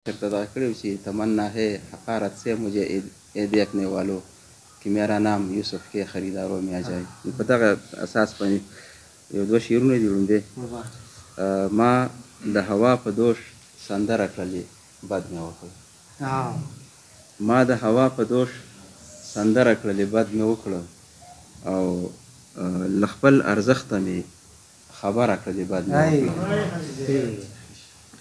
ابتدا करी थी तमन्ना है हकारत से मुझे ये देखने वालों कि मेरा नाम यूसुफ के ख़रीदारों में आ जाए په دغه اساس باندې یو دوه شعرونه دي لومړی ما د هوا په دوش سندره کړلې بد مې وکړ ما د هوا په دوش سندره کړلې بد مې وکړ او له خپل ارزښته مې خبره کړلې بد مې وکړ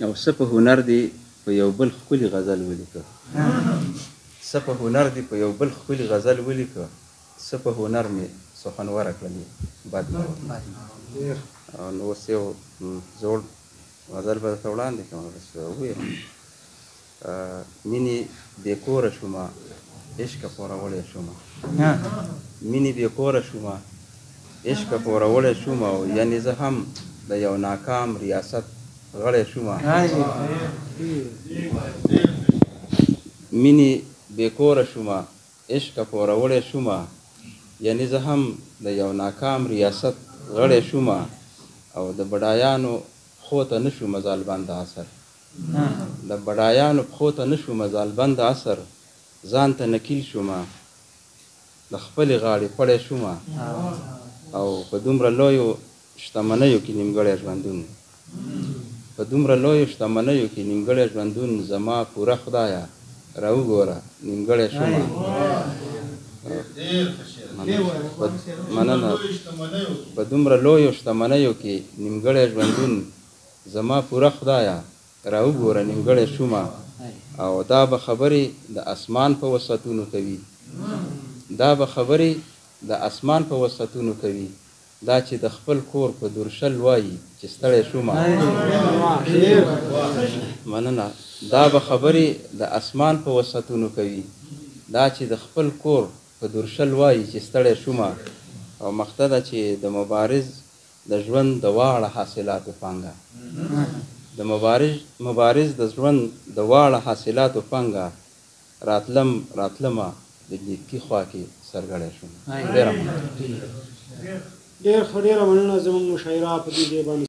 او څه په هنر دی په یو بل ښکلي غزل ولیکه څه په هنر دی په یو بل ښکلي غزل ولیکه څه په هنر مې سخنوره کړلې بد مې وکړ نو اوس یو زوړ غزل به درته وړاندې کړم وویل مینې بې کوره شومه عشقه پورولی شومه مینې بې کوره شومه عشقه پورولی شومه او یعنې زه هم د یو ناکام ریاست غړی شومه مینې بې کوره شومه عشقه پورولی شومه یعنې زه هم د یو ناکام ریاست غړی شومه او د بډایانو پښو ته نه شومه زالبند عصر د بډایانو پښو ته نه شومه زالبند عصر ځان ته نکیل شومه د خپلې غاړې پړی شومه او په دومره لویو شتمنیو کې نیمګړی ژوندون په دومره لویو شتمنیو کې نیمګړی ژوندون زما پوره خدایه راوګوره نیمګړی شومه مننه په دومره لویو شتمنیو کې نیمګړی ژوندون زما پوره خدایه راوګوره نیمګړی شومه او دا به خبرې د اسمان په وسعتونو کوي دا به خبرې د اسمان په وسعتونو کوي دا چې د خپل کور په درشل وایي چې ستړی شومه مننه دا به خبرې د اسمان په وسعتونو کوي دا چې د خپل کور په درشل وایي چې ستړی شومه او مخته ده چې د مبارز د ژوند د واړه حاصلاتو پانګه د مبارز د ژوند د واړه حاصلاتو پانګه راتلمه د نیکي خوا کې سرګړی شوم ډېره مننه ډېره مننه زموږ مشاعره په دې ځای باندې